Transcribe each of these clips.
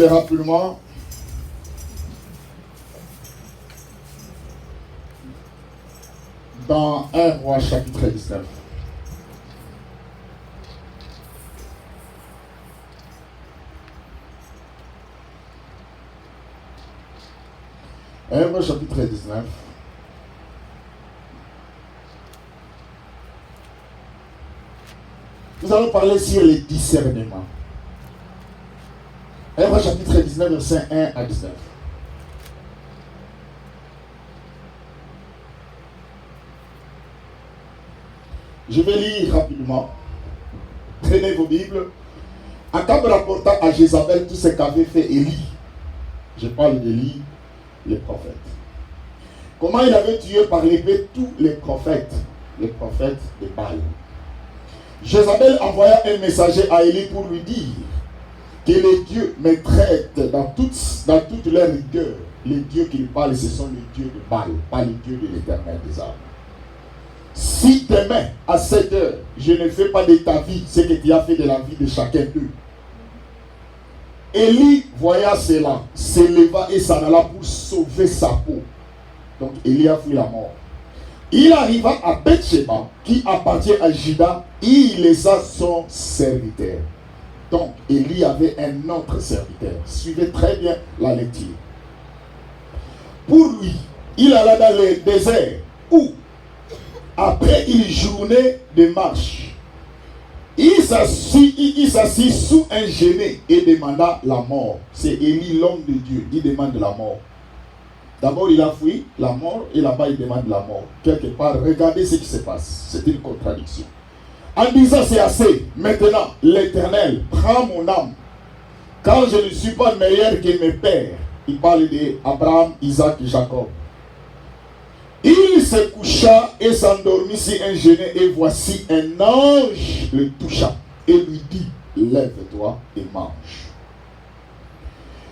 Rapidement. Dans 1 Roi chapitre 19. Un Roi chapitre 19. Nous allons parler sur les discernements. 1 Roi chapitre 19, verset 1 à 19. Je vais lire rapidement. Prenez vos Bibles. Akab rapporta à Jézabel tout ce qu'avait fait Élie. Je parle d'Élie, le prophète. Comment il avait tué par l'épée tous les prophètes de Baal. Jézabel envoya un messager à Élie pour lui dire que les dieux me traitent dans toute leur rigueur. Les dieux qu'il parle, ce sont les dieux de Baal, pas les dieux de l'Éternel des armées. Si demain, à 7 heures, je ne fais pas de ta vie ce que tu as fait de la vie de chacun d'eux. Élie voya cela, s'éleva et s'en alla pour sauver sa peau. Donc Élie a fui la mort. Il arriva à Bethsheba, qui appartient à Juda, et il laissa son serviteur. Donc, Élie avait un autre serviteur. Suivez très bien la lecture. Pour lui, il alla dans le désert où, après une journée de marche, il s'assit sous un genêt et demanda la mort. C'est Élie, l'homme de Dieu. Il demande la mort. D'abord, il a fui la mort et là-bas, il demande la mort. Quelque part, regardez ce qui se passe. C'est une contradiction. En disant c'est assez, maintenant, l'Éternel prend mon âme, car je ne suis pas meilleur que mes pères. Il parle d'Abraham, Isaac et Jacob. Il se coucha et s'endormit sur un genêt, et voici un ange le toucha et lui dit, lève-toi et mange.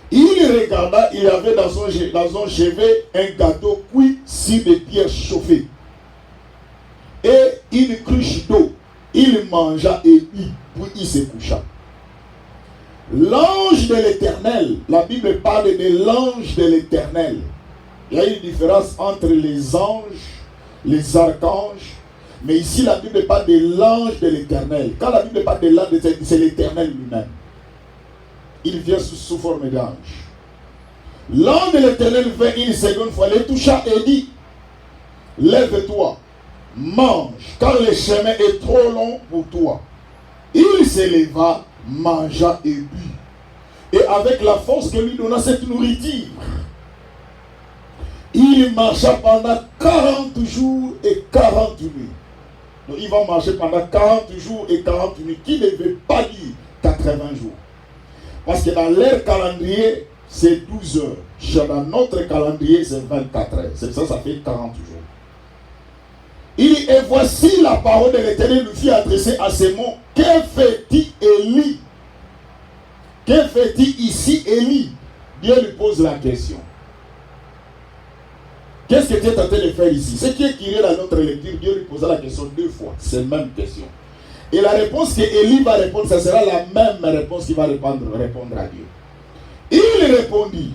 Il regarda, il avait dans son chevet un gâteau cuit sur des pierres chauffées et une cruche d'eau. Il mangea et but, puis il se coucha. L'ange de l'Éternel, la Bible parle de l'ange de l'Éternel. Il y a une différence entre les anges, les archanges, mais ici la Bible parle de l'ange de l'Éternel. Quand la Bible parle de l'ange de l'Éternel, c'est l'Éternel lui-même. Il vient sous forme d'ange. L'ange de l'Éternel vint une seconde fois, le toucha et dit, lève-toi, mange, car le chemin est trop long pour toi. Il se leva, mangea et but. Et avec la force que lui donna cette nourriture, il marcha pendant 40 jours et 40 nuits. Donc il va marcher pendant 40 jours et 40 nuits, qui ne veut pas dire 80 jours. Parce que dans leur calendrier, c'est 12 heures. Dans notre calendrier, c'est 24 heures. C'est ça, ça fait 40 jours. Il dit, et voici la parole de l'Éternel lui fit adresser à ces mots. Que fait-il Élie? Que fait-il ici Élie? Dieu lui pose la question. Qu'est-ce que tu es en train de faire ici? Ce qui est curieux dans notre lecture, Dieu lui posa la question 2 fois. C'est la même question. Et la réponse que Élie va répondre, ça sera la même réponse qu'il va répondre à Dieu. Il répondit,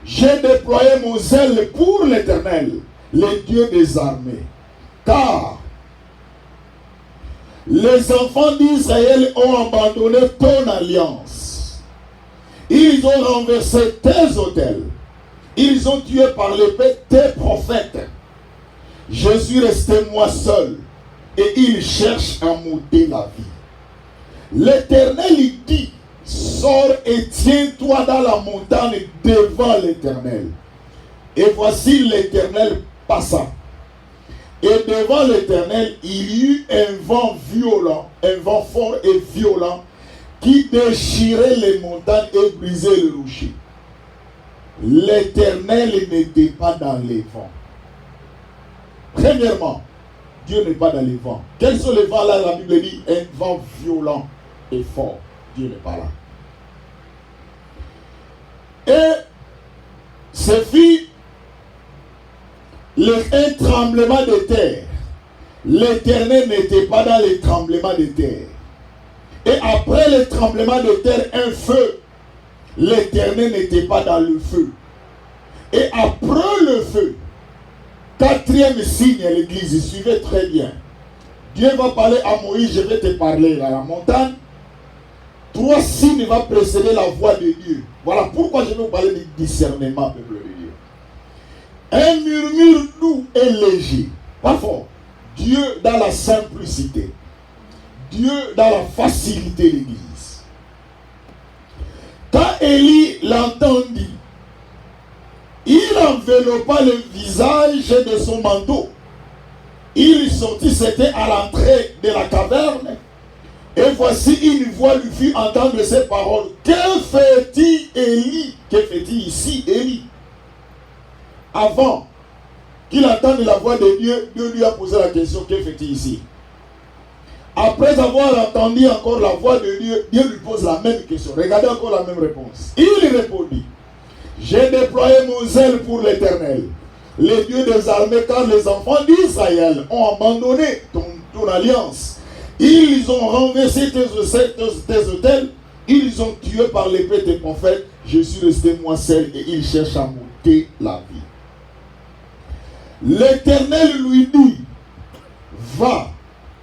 j'ai déployé mon zèle pour l'Éternel, le Dieu des armées. Car les enfants d'Israël ont abandonné ton alliance. Ils ont renversé tes autels. Ils ont tué par l'épée tes prophètes. Je suis resté moi seul. Et ils cherchent à m'ôter la vie. L'Éternel il dit, sors et tiens-toi dans la montagne devant l'Éternel. Et voici l'Éternel passa. Et devant l'Éternel, il y eut un vent violent, un vent fort et violent, qui déchirait les montagnes et brisait les rochers. L'Éternel n'était pas dans les vents. Premièrement, Dieu n'est pas dans les vents. Quels sont les vents là? La Bible dit un vent violent et fort. Dieu n'est pas là. Et ce fut un tremblement de terre. L'Éternel n'était pas dans les tremblements de terre. Et après le tremblement de terre, un feu. L'Éternel n'était pas dans le feu. Et après le feu, quatrième signe à l'église, suivez très bien. Dieu va parler à Moïse, je vais te parler à la montagne. 3 signes vont précéder la voix de Dieu. Voilà pourquoi je vais vous parler du discernement, peuple de Dieu. Un murmure doux et léger, pas fort. Dieu dans la simplicité. Dieu dans la facilité de l'église. Quand Élie l'entendit, il enveloppa le visage de son manteau. Il sortit, c'était à l'entrée de la caverne. Et voici une voix lui fit entendre ces paroles. Que fait-il Élie? Que fait-il ici Élie? Avant qu'il entende la voix de Dieu, Dieu lui a posé la question, que fait-il ici? Après avoir entendu encore la voix de Dieu, Dieu lui pose la même question. Regardez encore la même réponse. Il répondit, j'ai déployé mon zèle pour l'Éternel, le Dieu des armées, car les enfants d'Israël ont abandonné ton alliance. Ils ont renversé tes autels, ils ont tué par l'épée tes prophètes. Je suis resté moi seul et ils cherchent à m'ôter la vie. L'Éternel lui dit, va,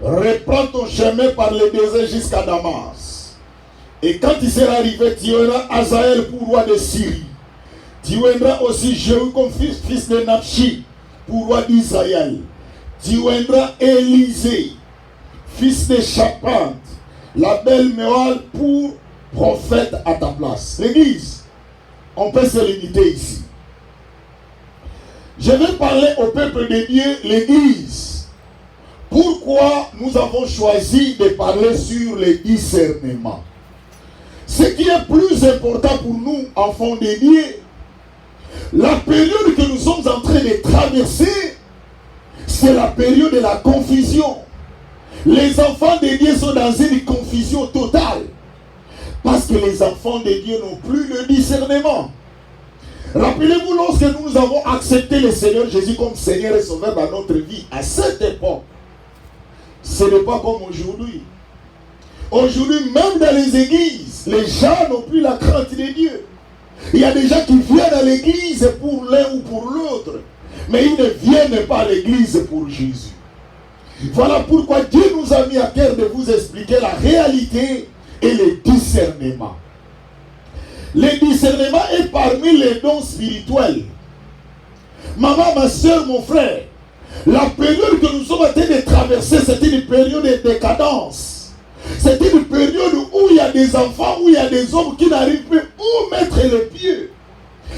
reprends ton chemin par le désert jusqu'à Damas. Et quand il sera arrivé, tu auras Azaël pour roi de Syrie. Tu auras aussi Jéhu comme fils de Napchi pour roi d'Israël. Tu auras Élisée, fils de Shaphat, la belle Méoal pour prophète à ta place. L'église, on peut se limiter ici. Je vais parler au peuple de Dieu, l'église. Pourquoi nous avons choisi de parler sur le discernement? Ce qui est plus important pour nous, enfants de Dieu, la période que nous sommes en train de traverser, c'est la période de la confusion. Les enfants de Dieu sont dans une confusion totale. Parce que les enfants de Dieu n'ont plus le discernement. Rappelez-vous, lorsque nous avons accepté le Seigneur Jésus comme Seigneur et Sauveur dans notre vie, à cette époque, ce n'est pas comme aujourd'hui. Aujourd'hui, même dans les églises, les gens n'ont plus la crainte de Dieu. Il y a des gens qui viennent à l'église pour l'un ou pour l'autre, mais ils ne viennent pas à l'église pour Jésus. Voilà pourquoi Dieu nous a mis à cœur de vous expliquer la réalité et le discernement. Le discernement est parmi les dons spirituels. Maman, ma soeur, mon frère, la période que nous sommes en train de traverser, c'est une période de décadence. C'est une période où il y a des enfants, où il y a des hommes qui n'arrivent plus où mettre les pieds.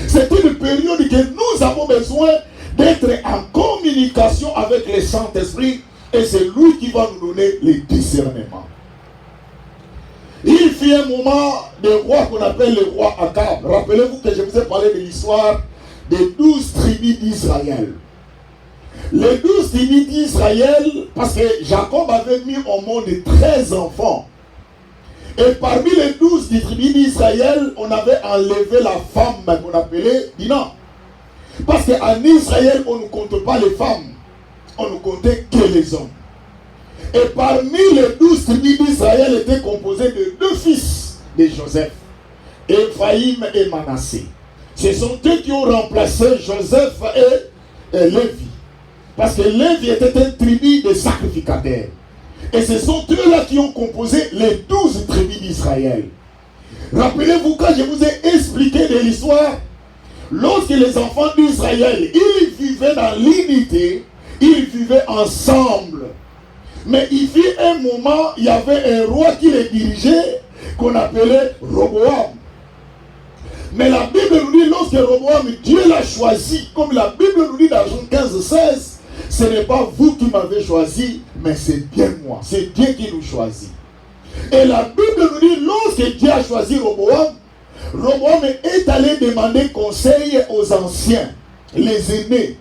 C'est une période que nous avons besoin d'être en communication avec le Saint-Esprit, et c'est lui qui va nous donner le discernement. Il fit un moment de roi qu'on appelle le roi Akab. Rappelez-vous que je vous ai parlé de l'histoire des 12 tribus d'Israël. Les 12 tribus d'Israël, parce que Jacob avait mis au monde 13 enfants. Et parmi les 12 tribus d'Israël, on avait enlevé la femme qu'on appelait Dina. Parce qu'en Israël, on ne compte pas les femmes. On ne comptait que les hommes. Et parmi les 12 tribus d'Israël étaient composés de 2 fils de Joseph, Ephraïm et Manassé. Ce sont eux qui ont remplacé Joseph et Lévi. Parce que Lévi était une tribu de sacrificateurs. Et ce sont eux-là qui ont composé les 12 tribus d'Israël. Rappelez-vous, quand je vous ai expliqué de l'histoire, lorsque les enfants d'Israël, ils vivaient dans l'unité, ils vivaient ensemble. Mais il fut un moment, il y avait un roi qui les dirigeait, qu'on appelait Roboam. Mais la Bible nous dit, lorsque Roboam, Dieu l'a choisi, comme la Bible nous dit dans Jean 15:16, ce n'est pas vous qui m'avez choisi, mais c'est bien moi. C'est Dieu qui nous choisit. Et la Bible nous dit, lorsque Dieu a choisi Roboam, Roboam est allé demander conseil aux anciens, les aînés.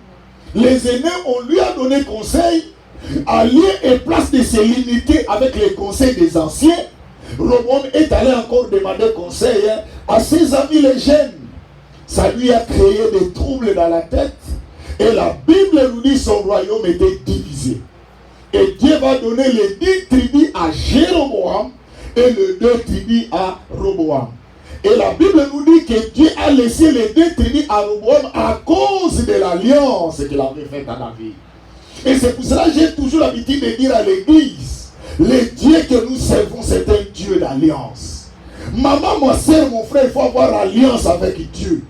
Les aînés, on lui a donné conseil, à lieu et place de se limiter avec les conseils des anciens. Roboam est allé encore demander conseil à ses amis les jeunes. Ça lui a créé des troubles dans la tête. Et la Bible nous dit son royaume était divisé. Et Dieu va donner les 10 tribus à Jéroboam et les 2 tribus à Roboam. Et la Bible nous dit que Dieu a laissé les 2 tribus à Roboam à cause de l'alliance qu'il avait faite à David. Et c'est pour cela que j'ai toujours l'habitude de dire à l'église, le Dieu que nous servons, c'est un Dieu d'alliance. Maman, ma soeur, mon frère, il faut avoir alliance avec Dieu.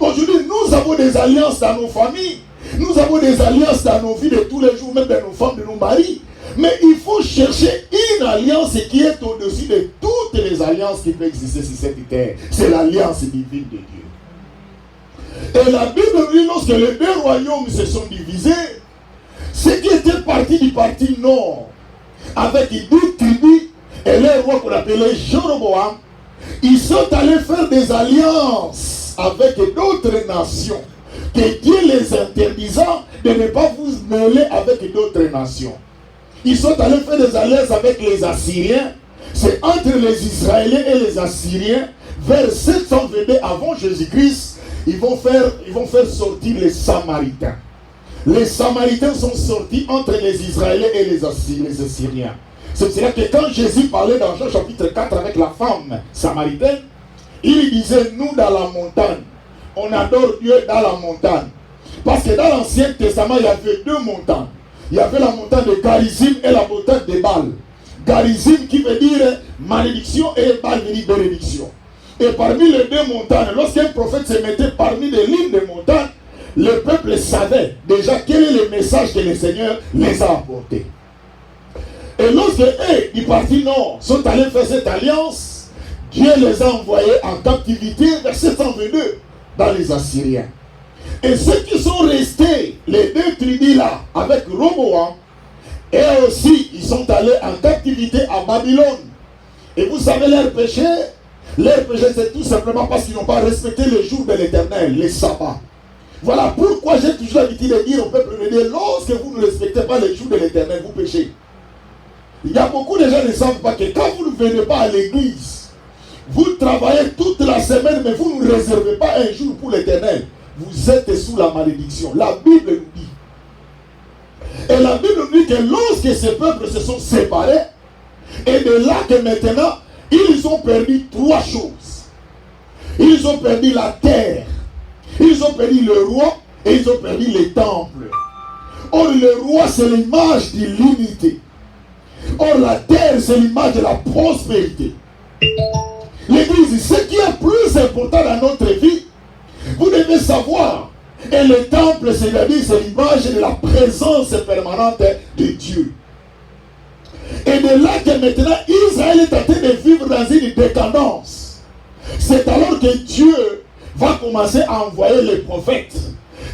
Aujourd'hui, nous avons des alliances dans nos familles. Nous avons des alliances dans nos vies de tous les jours, même dans nos femmes, de nos maris. Mais il faut chercher une alliance qui est au-dessus de toutes les alliances qui peuvent exister sur cette terre. C'est l'alliance divine de Dieu. Et la Bible dit, lorsque les 2 royaumes se sont divisés, ceux qui étaient partis du parti nord, avec 10 tribus, et les rois qu'on appelait Jéroboam, ils sont allés faire des alliances avec d'autres nations, que Dieu les interdisant de ne pas vous mêler avec d'autres nations. Ils sont allés faire des alliances avec les Assyriens. C'est entre les Israéliens et les Assyriens, vers 722 avant Jésus-Christ, ils vont faire sortir les Samaritains. Les Samaritains sont sortis entre les Israéliens et les Assyriens. C'est pour cela que quand Jésus parlait dans Jean chapitre 4 avec la femme samaritaine, il disait, nous dans la montagne, on adore Dieu dans la montagne. Parce que dans l'Ancien Testament, il y avait 2 montagnes. Il y avait la montagne de Garizim et la montagne de Baal. Garizim qui veut dire malédiction et Baal veut dire bénédiction. Et parmi les deux montagnes, lorsqu'un prophète se mettait parmi les lignes de montagnes, le peuple savait déjà quel est le message que le Seigneur les a apporté. Et lorsque eux, du parti nord, sont allés faire cette alliance, Dieu les a envoyés en captivité vers 722 dans les Assyriens. Et ceux qui sont restés, les deux tribus là, avec Roboam, et aussi ils sont allés en captivité à Babylone. Et vous savez leur péché c'est tout simplement parce qu'ils n'ont pas respecté les jours de l'Éternel, les sabbats. Voilà pourquoi j'ai toujours l'habitude de dire au peuple de Dieu, lorsque vous ne respectez pas les jours de l'Éternel, vous péchez. Il y a beaucoup de gens qui ne savent pas que quand vous ne venez pas à l'église, vous travaillez toute la semaine, mais vous ne réservez pas un jour pour l'Éternel. Vous êtes sous la malédiction. La Bible nous dit. Et la Bible nous dit que lorsque ces peuples se sont séparés, et de là que maintenant, ils ont perdu trois choses. Ils ont perdu la terre, ils ont perdu le roi, et ils ont perdu les temples. Or, le roi, c'est l'image de l'unité. Or, la terre, c'est l'image de la prospérité. L'église, ce qui est plus important dans notre vie, vous devez savoir. Et le temple, c'est-à-dire, c'est l'image de la présence permanente de Dieu. Et de là que maintenant, Israël est en train de vivre dans une décadence. C'est alors que Dieu va commencer à envoyer les prophètes.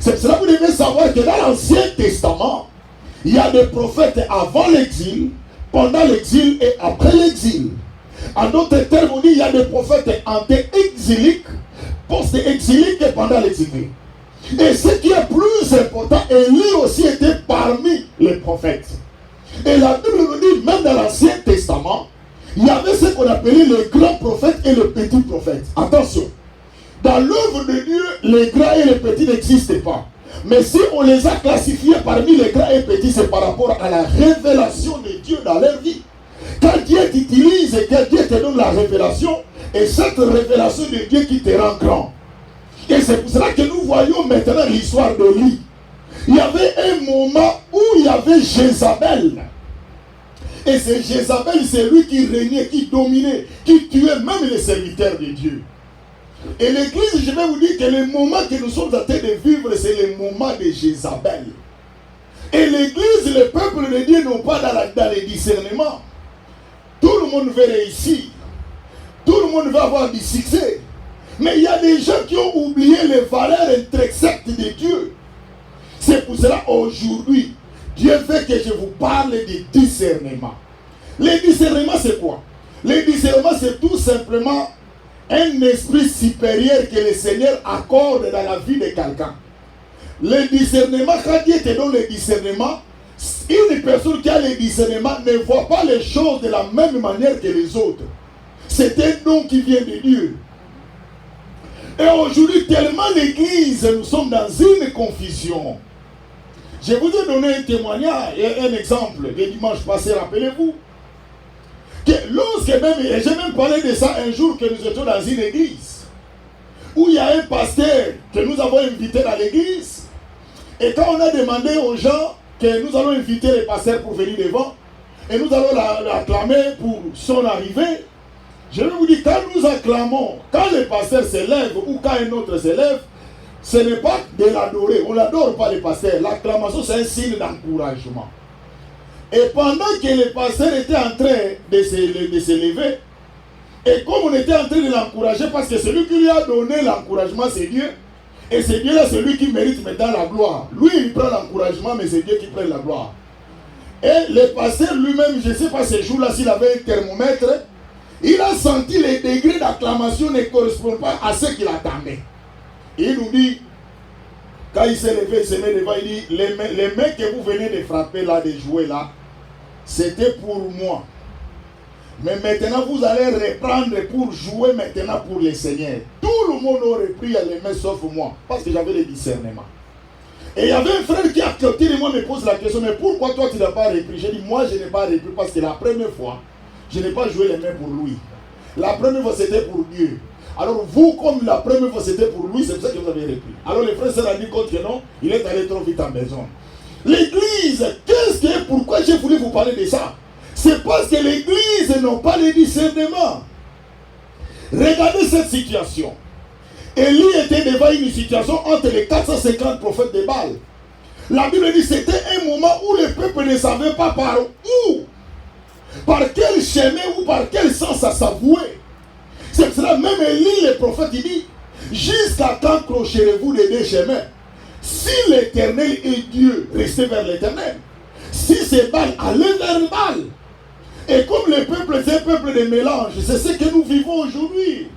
C'est pour cela que vous devez savoir que dans l'Ancien Testament, il y a des prophètes avant l'exil, pendant l'exil et après l'exil. En d'autres termes, on dit qu'il y a des prophètes anté-exiliques, post-exiliques et pendant l'exil. Et ce qui est plus important, Élie aussi était parmi les prophètes. Et la Bible nous dit, même dans l'Ancien Testament, il y avait ce qu'on appelait les grands prophètes et les petits prophètes. Attention, dans l'œuvre de Dieu, les grands et les petits n'existent pas. Mais si on les a classifiés parmi les grands et petits, c'est par rapport à la révélation de Dieu dans leur vie. Quand Dieu t'utilise et que Dieu te donne la révélation, et cette révélation de Dieu qui te rend grand. Et c'est pour cela que nous voyons maintenant l'histoire d'Élie. Il y avait un moment où il y avait Jézabel. Et c'est Jézabel, c'est lui qui régnait, qui dominait, qui tuait même les serviteurs de Dieu. Et l'église, je vais vous dire que le moment que nous sommes en train de vivre, c'est le moment de Jézabel. Et l'église, le peuple de Dieu n'ont pas dans le discernement. Tout le monde veut réussir. Tout le monde veut avoir du succès. Mais il y a des gens qui ont oublié les valeurs intrinsèques de Dieu. C'est pour cela aujourd'hui, Dieu veut que je vous parle de discernement. Le discernement, c'est quoi? Le discernement, c'est tout simplement un esprit supérieur que le Seigneur accorde dans la vie de quelqu'un. Le discernement, quand Dieu te donne le discernement, une personne qui a le discernement ne voit pas les choses de la même manière que les autres. C'est un don qui vient de Dieu. Et aujourd'hui, tellement l'église, nous sommes dans une confusion. Je vous ai donné un témoignage et un exemple le dimanche passé, rappelez-vous. Que lorsque même, et j'ai même parlé de ça un jour que nous étions dans une église, où il y a un pasteur que nous avons invité dans l'église, et quand on a demandé aux gens que nous allons inviter les pasteurs pour venir devant, et nous allons l'acclamer pour son arrivée, je vais vous dire, quand nous acclamons, quand le pasteur s'élève ou quand un autre s'élève, ce n'est pas de l'adorer. On n'adore pas le pasteur. L'acclamation, c'est un signe d'encouragement. Et pendant que le pasteur était en train de s'élever, et comme on était en train de l'encourager, parce que celui qui lui a donné l'encouragement, c'est Dieu, et c'est Dieu là, celui qui mérite maintenant la gloire. Lui, il prend l'encouragement, mais c'est Dieu qui prend la gloire. Et le pasteur lui-même, je ne sais pas ce jour-là, s'il avait un thermomètre, il a senti les degrés d'acclamation ne correspondent pas à ce qu'il attendait. Il nous dit, quand il s'est levé, il s'est mis devant, il dit, les mains que vous venez de frapper là, de jouer là, c'était pour moi. Mais maintenant, vous allez reprendre pour jouer maintenant pour le Seigneur. Tout le monde aurait pris les mains sauf moi, parce que j'avais le discernement. Et il y avait un frère qui à côté de moi me pose la question, mais pourquoi toi tu n'as pas repris? J'ai dit, moi je n'ai pas repris parce que la première fois, je n'ai pas joué les mains pour lui. La première fois c'était pour Dieu. Alors vous, comme la première fois c'était pour lui, c'est pour ça que vous avez repris. Alors le frère s'est rendu compte que non, il est allé trop vite en maison. L'église, pourquoi j'ai voulu vous parler de ça? C'est parce que l'église n'a pas le discernement. Regardez cette situation. Élie était devant une situation entre les 450 prophètes de Baal. La Bible dit que c'était un moment où le peuple ne savait pas par où, par quel chemin ou par quel sens ça s'avouait. C'est pour cela même Élie, le prophète, il dit, jusqu'à quand crocherez-vous les deux chemins? Si l'Éternel est Dieu, restez vers l'Éternel. Si c'est Baal, allez vers Baal. Et comme le peuple, c'est un peuple de mélange, c'est ce que nous vivons aujourd'hui.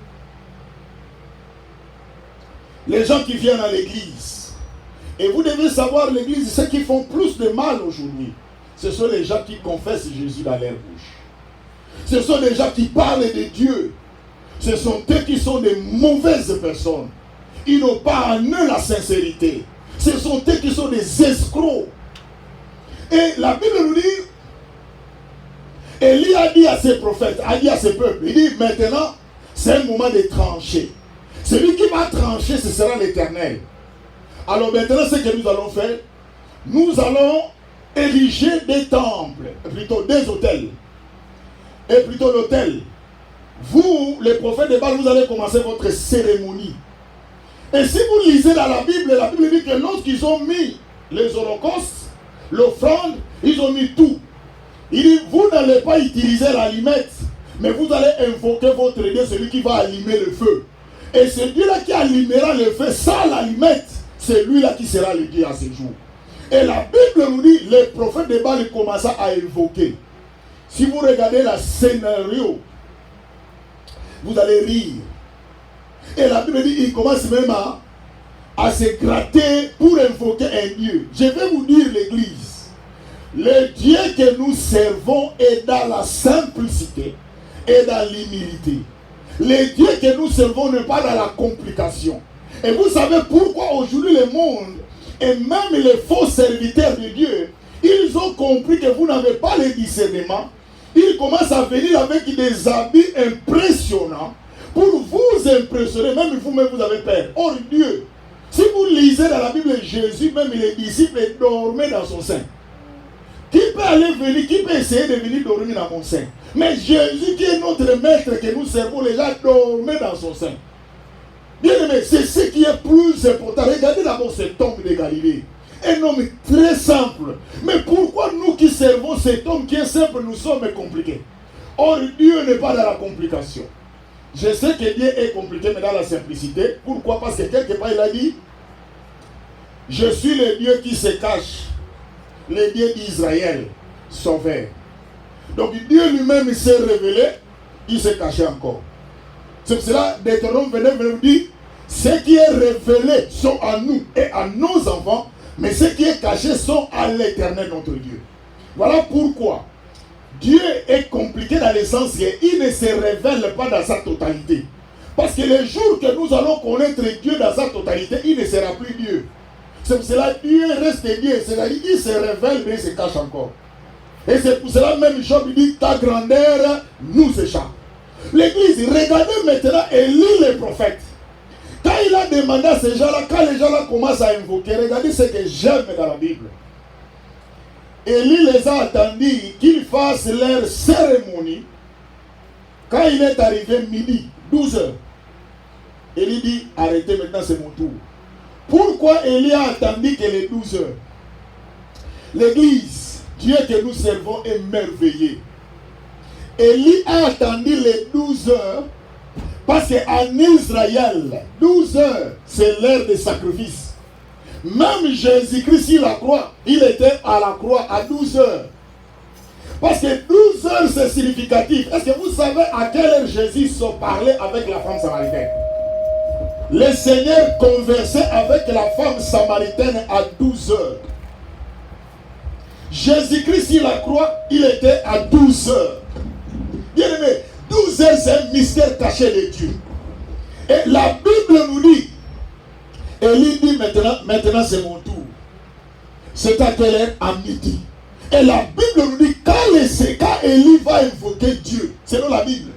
Les gens qui viennent à l'église, et vous devez savoir, l'église, ceux qui font plus de mal aujourd'hui, ce sont les gens qui confessent Jésus dans leur bouche. Ce sont les gens qui parlent de Dieu. Ce sont eux qui sont des mauvaises personnes. Ils n'ont pas en eux la sincérité. Ce sont eux qui sont des escrocs. Et la Bible nous dit, Élie a dit à ses prophètes, a dit à ses peuples, il dit maintenant, c'est un moment de trancher. Celui qui va trancher, ce sera l'Éternel. Alors maintenant, ce que nous allons faire, nous allons ériger des temples, plutôt des hôtels. Et plutôt l'hôtel. Vous, les prophètes de Baal, vous allez commencer votre cérémonie. Et si vous lisez dans la Bible dit que lorsqu'ils ont mis les holocaustes, l'offrande, ils ont mis tout. Il dit, vous n'allez pas utiliser l'allumette, mais vous allez invoquer votre Dieu, celui qui va allumer le feu. Et ce Dieu-là qui allumera le feu sans l'allumette, c'est lui-là qui sera le Dieu à ce jour. Et la Bible nous dit, les prophètes de Baal commencent à invoquer. Si vous regardez le scénario, vous allez rire. Et la Bible dit, il commence même à se gratter pour invoquer un Dieu. Je vais vous dire l'église. Le Dieu que nous servons est dans la simplicité et dans l'humilité. Le Dieu que nous servons n'est pas dans la complication. Et vous savez pourquoi aujourd'hui le monde et même les faux serviteurs de Dieu, ils ont compris que vous n'avez pas le discernement. Ils commencent à venir avec des habits impressionnants pour vous impressionner, même vous-même vous avez peur. Or Dieu, si vous lisez dans la Bible, Jésus, même les disciples dormaient dans son sein. Qui peut aller venir, qui peut essayer de venir dormir dans mon sein? Mais Jésus qui est notre maître que nous servons, les gens dormaient dans son sein. Bien aimé, c'est ce qui est plus important. Regardez d'abord cet homme de Galilée. Un homme très simple. Mais pourquoi nous qui servons cet homme qui est simple, nous sommes compliqués? Or, Dieu n'est pas dans la complication. Je sais que Dieu est compliqué, mais dans la simplicité. Pourquoi? Parce que quelque part, il a dit, je suis le Dieu qui se cache, le Dieu d'Israël, sauveur. Donc, Dieu lui-même s'est révélé, il s'est caché encore. C'est pour cela, Deutéronome 29 dit, ce qui est révélé sont à nous et à nos enfants, mais ce qui est caché sont à l'Éternel notre Dieu. Voilà pourquoi Dieu est compliqué dans le sens qu'il ne se révèle pas dans sa totalité. Parce que le jour que nous allons connaître Dieu dans sa totalité, il ne sera plus Dieu. C'est pour cela que Dieu reste Dieu. C'est-à-dire qu'il se révèle mais il se cache encore. Et c'est pour cela même Job dit, ta grandeur nous échappe. L'église, regardez maintenant Élie le prophète. Quand il a demandé à ces gens-là, quand les gens-là commencent à invoquer, regardez ce que j'aime dans la Bible. Élie les a attendus qu'ils fassent leur cérémonie. Quand il est arrivé midi, 12 heures, Élie dit, arrêtez maintenant, c'est mon tour. Pourquoi Élie a attendu que les 12 heures? L'église, Dieu que nous servons est merveilleux. Élie a attendu les 12 heures parce qu'en Israël, 12 heures, c'est l'heure des sacrifices. Même Jésus-Christ sur la croix, il était à la croix à 12 heures. Parce que 12 heures, c'est significatif. Est-ce que vous savez à quelle heure Jésus se parlait avec la femme samaritaine? Le Seigneur conversait avec la femme samaritaine à 12 heures. Jésus-Christ sur la croix, il était à 12 heures. Bien aimé, 12 heures, c'est un mystère caché de Dieu. Et la Bible nous dit, Élie dit maintenant c'est mon tour. C'est à quelle heure? À midi. Et la Bible nous dit, quand Élie va invoquer Dieu, selon la Bible,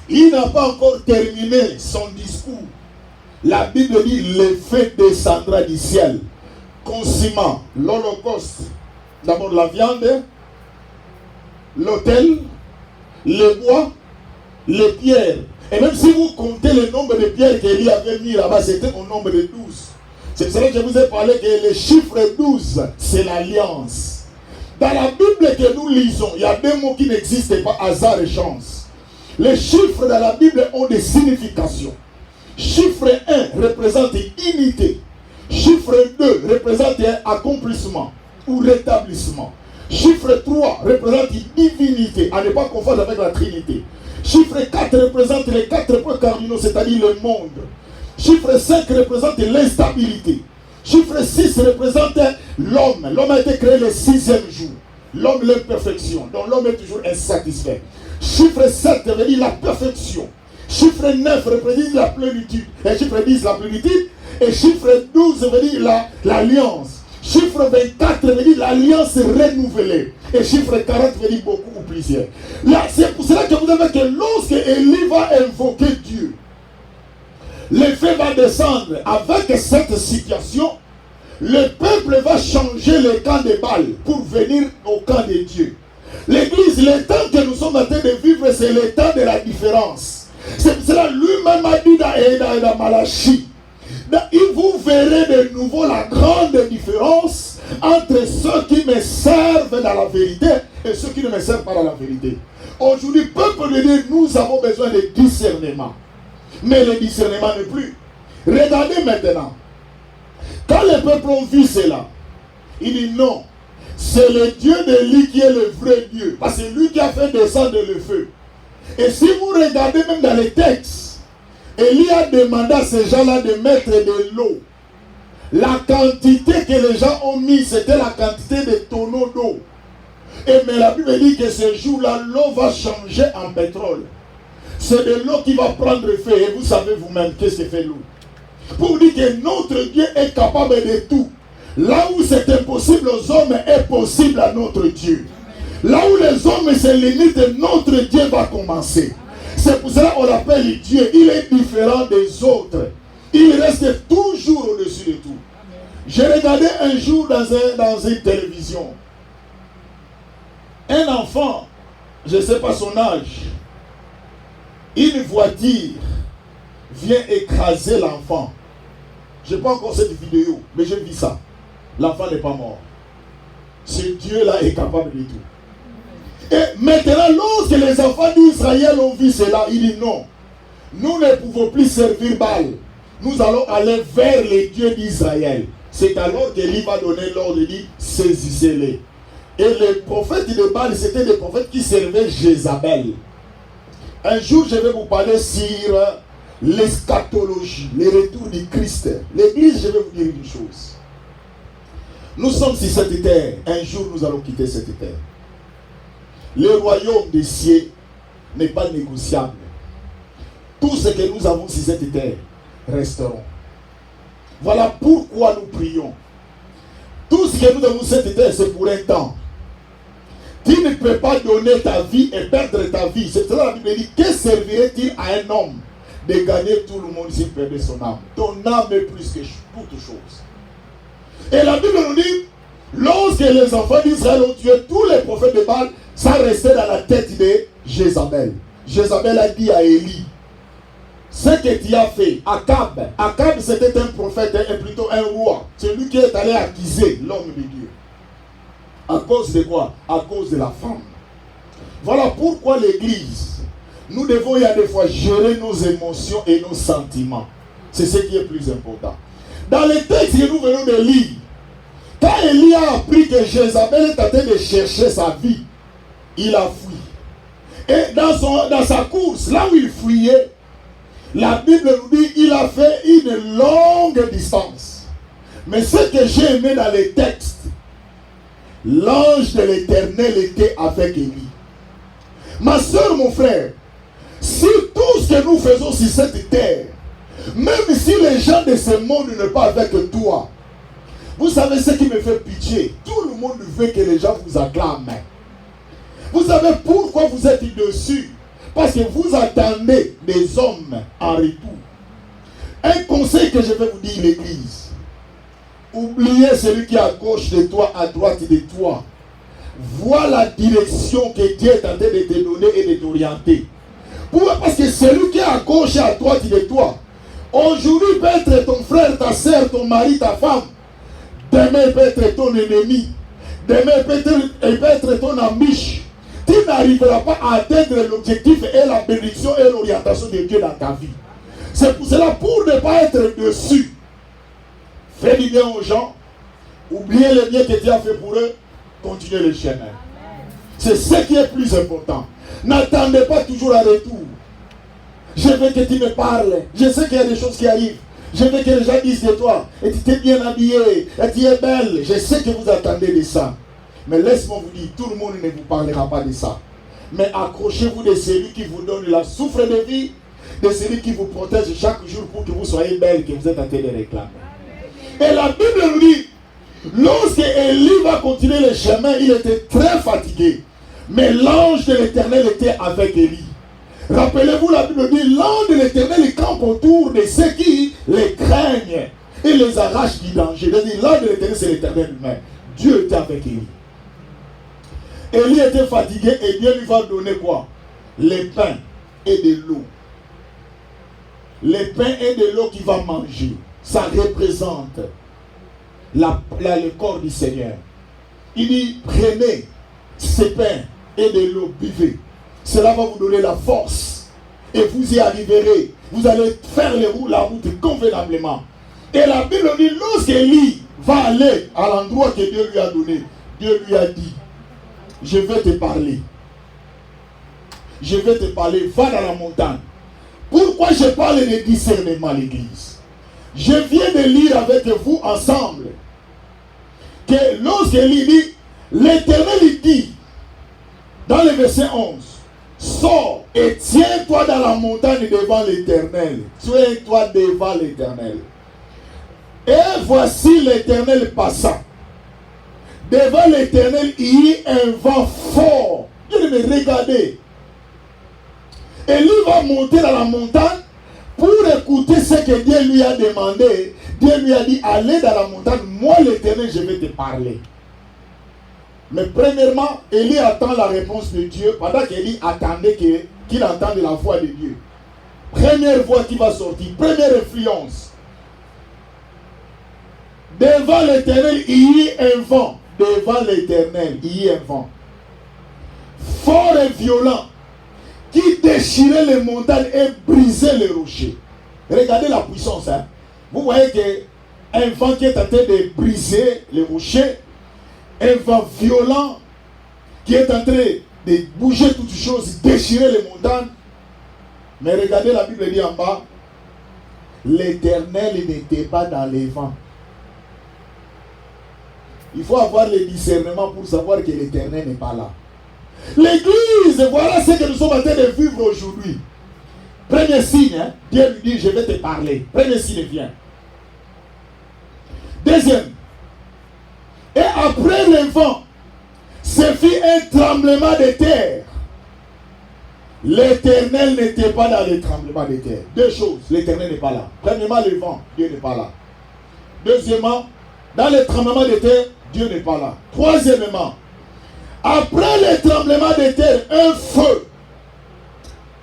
il n'a pas encore terminé son discours. La Bible dit, le feu descendra du ciel, consumant l'holocauste. D'abord la viande, l'autel, les bois, les pierres. Et même si vous comptez le nombre de pierres qu'Élie avait mis là-bas, c'était au nombre de 12. C'est pour ça que je vous ai parlé que le chiffre 12, c'est l'alliance. Dans la Bible que nous lisons, il y a deux mots qui n'existent pas, hasard et chance. Les chiffres dans la Bible ont des significations. Chiffre 1 représente unité. Chiffre 2 représente accomplissement ou rétablissement. Chiffre 3 représente divinité, à ne pas confondre avec la Trinité. Chiffre 4 représente les 4 points cardinaux, c'est-à-dire le monde. Chiffre 5 représente l'instabilité. Chiffre 6 représente l'homme. L'homme a été créé le 6e jour. L'homme, l'imperfection. Donc l'homme est toujours insatisfait. Chiffre 7 veut dire la perfection. Chiffre 9 représente la plénitude. Et chiffre 10 la plénitude. Et chiffre 12 veut dire l'alliance. Chiffre 24 veut dire l'alliance renouvelée. Et chiffre 40 veut dire beaucoup ou plusieurs. Là, c'est pour cela que vous avez que lorsque Élie va invoquer Dieu, l'effet va descendre. Avec cette situation, le peuple va changer le camp de Baal pour venir au camp de Dieu. L'église, le temps que nous sommes en train de vivre, c'est le temps de la différence. C'est pour cela lui-même a dit dans Malachie, vous verrez de nouveau la grande différence entre ceux qui me servent dans la vérité et ceux qui ne me servent pas dans la vérité. Aujourd'hui, peuple de Dieu, nous avons besoin de discernement. Mais le discernement n'est plus. Regardez maintenant. Quand les peuples ont vu cela, il dit non. C'est le Dieu d'Élie qui est le vrai Dieu. Parce que c'est lui qui a fait descendre le feu. Et si vous regardez même dans les textes, Élie a demandé à ces gens-là de mettre de l'eau. La quantité que les gens ont mis, c'était la quantité de tonneaux d'eau. Mais la Bible dit que ce jour-là, l'eau va changer en pétrole. C'est de l'eau qui va prendre feu. Et vous savez vous-même qu'est-ce que fait l'eau. Pour dire que notre Dieu est capable de tout. Là où c'est impossible aux hommes, est possible à notre Dieu. Là où les hommes se limitent, notre Dieu va commencer. C'est pour cela qu'on l'appelle Dieu. Il est différent des autres. Il reste toujours au-dessus de tout. J'ai regardé un jour dans une télévision. Un enfant, je ne sais pas son âge, une voiture vient écraser l'enfant. Je n'ai pas encore cette vidéo, mais j'ai vu ça. L'enfant n'est pas mort. Ce Dieu-là est capable de tout. Et maintenant, lorsque les enfants d'Israël ont vu cela, ils disent non. Nous ne pouvons plus servir Baal. Nous allons aller vers les dieux d'Israël. C'est alors qu'Élie va donner l'ordre de dire saisissez-les. Et les prophètes de Baal, c'était des prophètes qui servaient Jézabel. Un jour, je vais vous parler sur l'eschatologie, le retour du Christ. L'église, je vais vous dire une chose. Nous sommes sur cette terre. Un jour, nous allons quitter cette terre. Le royaume des cieux n'est pas négociable. Tout ce que nous avons sur cette terre resteront. Voilà pourquoi nous prions. Tout ce que nous avons sur cette terre, c'est pour un temps. Tu ne peux pas donner ta vie et perdre ta vie. C'est pour ça que la Bible dit, que servirait-il à un homme de gagner tout le monde s'il perdait son âme? Ton âme est plus que toute chose. Et la Bible nous dit, lorsque les enfants d'Israël ont tué tous les prophètes de Baal, ça restait dans la tête de Jézabel. Jézabel a dit à Élie, ce que tu as fait, Akab c'était un prophète, et plutôt un roi. C'est lui qui est allé accuser l'homme de Dieu. À cause de quoi? À cause de la femme. Voilà pourquoi l'église, nous devons y a des fois gérer nos émotions et nos sentiments. C'est ce qui est plus important. Dans les textes que nous venons de lire, quand Élie a appris que Jézabel est en train de chercher sa vie, il a fui. Et dans sa course, là où il fuyait, la Bible nous dit qu'il a fait une longue distance. Mais ce que j'ai aimé dans les textes, l'ange de l'Éternel était avec Élie. Ma soeur, mon frère, si tout ce que nous faisons sur cette terre, même si les gens de ce monde ne sont pas avec toi, vous savez ce qui me fait pitié? Tout le monde veut que les gens vous acclament. Vous savez pourquoi vous êtes dessus? Parce que vous attendez des hommes en retour. Un conseil que je vais vous dire, l'église. Oubliez celui qui est à gauche de toi, à droite de toi. vois la direction que Dieu est en train de te donner et de t'orienter. Pourquoi? Parce que celui qui est à gauche et à droite de toi, aujourd'hui peut être ton frère, ta soeur, ton mari, ta femme. Demain il peut être ton ennemi. Demain il peut être ton amiche. Tu n'arriveras pas à atteindre l'objectif et la bénédiction et l'orientation de Dieu dans ta vie. C'est pour cela, pour ne pas être dessus, fais du bien aux gens, oubliez le bien que Dieu a fait pour eux, continuez le chemin. C'est ce qui est plus important. N'attendez pas toujours un retour. Je veux que tu me parles. Je sais qu'il y a des choses qui arrivent. Je veux que les gens disent de toi, et tu t'es bien habillé, et tu es belle. Je sais que vous attendez de ça. Mais laisse-moi vous dire, tout le monde ne vous parlera pas de ça. Mais accrochez-vous de celui qui vous donne la souffle de vie, de celui qui vous protège chaque jour pour que vous soyez belle, que vous êtes en train de réclamer. Et la Bible nous dit, lorsque Élie va continuer le chemin, il était très fatigué. Mais l'ange de l'Éternel était avec Élie. Rappelez-vous, la Bible dit, l'ange de l'Éternel campe autour de ceux qui les craignent et les arrache du danger. L'ange de l'Éternel, c'est l'Éternel lui-même. Dieu était avec Élie. Élie était fatigué et Dieu lui va donner quoi? Les pains et de l'eau. Les pains et de l'eau qu'il va manger, ça représente le corps du Seigneur. Il dit, prenez ces pains et de l'eau, buvez. Cela va vous donner la force. Et vous y arriverez. Vous allez faire la route convenablement. Et la Bible dit, lorsqu'Élie va aller à l'endroit que Dieu lui a donné, Dieu lui a dit, je vais te parler. Je vais te parler. Va dans la montagne. Pourquoi je parle de discernement à l'église? Je viens de lire avec vous ensemble que lorsqu'Élie dit, l'Éternel dit, dans le verset 11, sors et tiens-toi dans la montagne devant l'Éternel. Tiens-toi devant l'Éternel. Et voici l'Éternel passa. Devant l'Éternel, il y a un vent fort. Dieu me regardez. Élie va monter dans la montagne pour écouter ce que Dieu lui a demandé. Dieu lui a dit, allez dans la montagne, moi l'Éternel, je vais te parler. Mais premièrement, Élie attend la réponse de Dieu pendant qu'Élie attendait qu'il entende la voix de Dieu. Première voix qui va sortir, première influence. Devant l'Éternel, il y a un vent. Devant l'Éternel, il y a un vent fort et violent qui déchirait les montagnes et brisait les rochers. Regardez la puissance. Hein? Vous voyez qu'un vent qui est en train de briser les rochers, un vent violent qui est en train de bouger toutes choses, déchirer les montagnes. Mais regardez, la Bible dit en bas, l'Éternel n'était pas dans les vents. Il faut avoir le discernement pour savoir que l'Éternel n'est pas là. L'église, voilà ce que nous sommes en train de vivre aujourd'hui. Premier signe, hein, Dieu lui dit, je vais te parler. Premier signe vient. Deuxième. Et après le vent, ce fit un tremblement de terre. L'Éternel n'était pas dans le tremblement de terre. Deux choses, l'Éternel n'est pas là. Premièrement, le vent, Dieu n'est pas là. Deuxièmement, dans le tremblement de terre, Dieu n'est pas là. Troisièmement, après le tremblement de terre, un feu.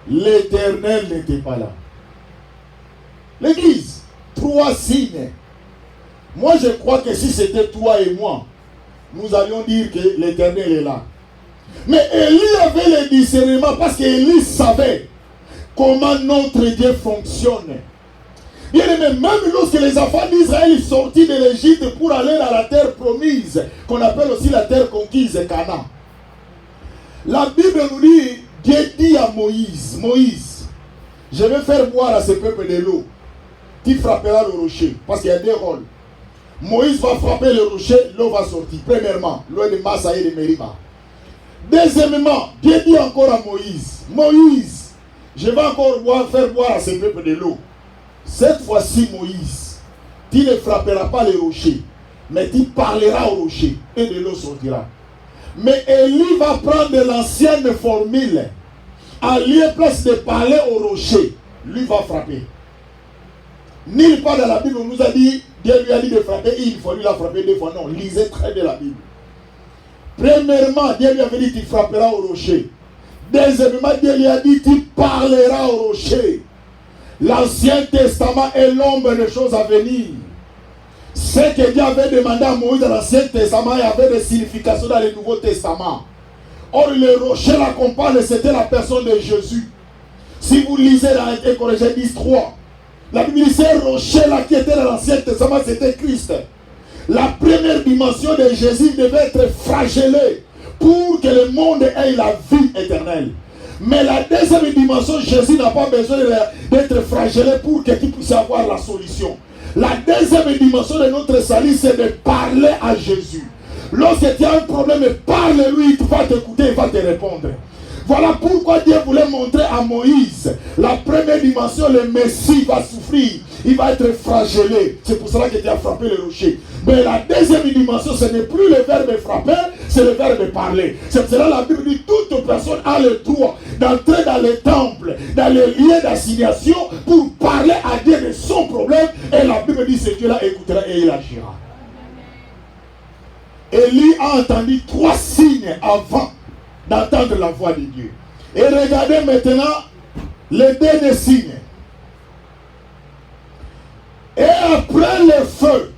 L'Éternel n'était pas là. L'église, trois signes. Moi, je crois que si c'était toi et moi, nous allions dire que l'Éternel est là. Mais Élie avait le discernement parce qu'Élie savait comment notre Dieu fonctionne. Bien aimé, même lorsque les enfants d'Israël sont sortis de l'Égypte pour aller dans la terre promise, qu'on appelle aussi la terre conquise, Canaan. La Bible nous dit, Dieu dit à Moïse, Moïse, je vais faire boire à ce peuple de l'eau. Tu frapperas le rocher, parce qu'il y a deux rôles. Moïse va frapper le rocher, l'eau va sortir. Premièrement, l'eau de Massa et de Meriba. Deuxièmement, Dieu dit encore à Moïse, Moïse, je vais encore faire boire à ce peuple de l'eau. Cette fois-ci, Moïse, tu ne frapperas pas le rocher, mais tu parleras au rocher et de l'eau sortira. Mais Élie va prendre l'ancienne formule. À lieu place de parler au rocher, lui va frapper. Nulle part dans la Bible, on nous a dit, Dieu lui a dit de frapper une fois, lui l'a frappé deux fois. Non, lisez très bien la Bible. Premièrement, Dieu lui avait dit, tu frapperas au rocher. Deuxièmement, Dieu lui a dit, tu parleras au rocher. L'Ancien Testament est l'ombre des choses à venir. Ce que Dieu avait demandé à Moïse dans l'Ancien Testament, il y avait des significations dans le Nouveau Testament. Or, le rocher l'accompagne, c'était la personne de Jésus. Si vous lisez dans 1 Corinthiens 10:3, la Bible dit, ce rocher-là qui était dans l'Ancien Testament, c'était Christ. La première dimension de Jésus devait être flagellée pour que le monde ait la vie éternelle. Mais la deuxième dimension, Jésus n'a pas besoin d'être flagellé pour que tu puisses avoir la solution. La deuxième dimension de notre salut, c'est de parler à Jésus. Lorsque tu as un problème, parle-lui, il va t'écouter, il va te répondre. Voilà pourquoi Dieu voulait montrer à Moïse la première dimension, le Messie va souffrir, il va être flagellé. C'est pour cela que Dieu a frappé le rocher. Mais la deuxième dimension, ce n'est plus le verbe frapper, c'est le verbe parler. C'est pour cela que la Bible dit toute personne a le droit d'entrer dans le temple, dans les lieux d'assignation pour parler à Dieu de son problème. Et la Bible dit ce Dieu-là écoutera et il agira. Élie a entendu 3 signes avant d'entendre la voix de Dieu. Et regardez maintenant les derniers signes. Et après le feu,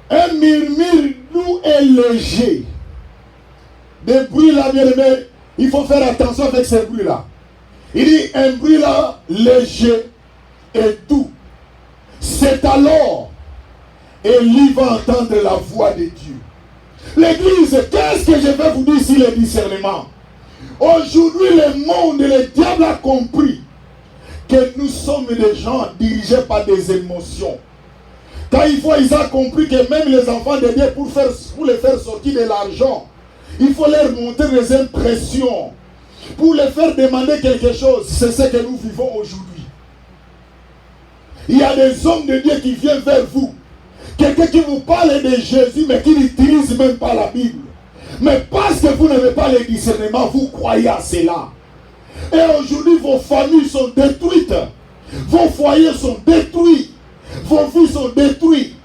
un murmure doux et léger. Des bruits là, bien aimé, il faut faire attention avec ces bruits-là. Il dit un bruit là, léger et doux. C'est alors Élie va entendre la voix de Dieu. L'église, qu'est-ce que je vais vous dire sur le discernement? Aujourd'hui, le monde et le diable a compris que nous sommes des gens dirigés par des émotions. Quand ils ont compris que même les enfants de Dieu, pour les faire sortir de l'argent, il faut leur montrer des impressions. Pour les faire demander quelque chose, c'est ce que nous vivons aujourd'hui. Il y a des hommes de Dieu qui viennent vers vous. Quelqu'un qui vous parle de Jésus, mais qui n'utilise même pas la Bible. Mais parce que vous n'avez pas le discernement, vous croyez à cela. Et aujourd'hui, vos familles sont détruites. Vos foyers sont détruits. Vos vies sont détruites.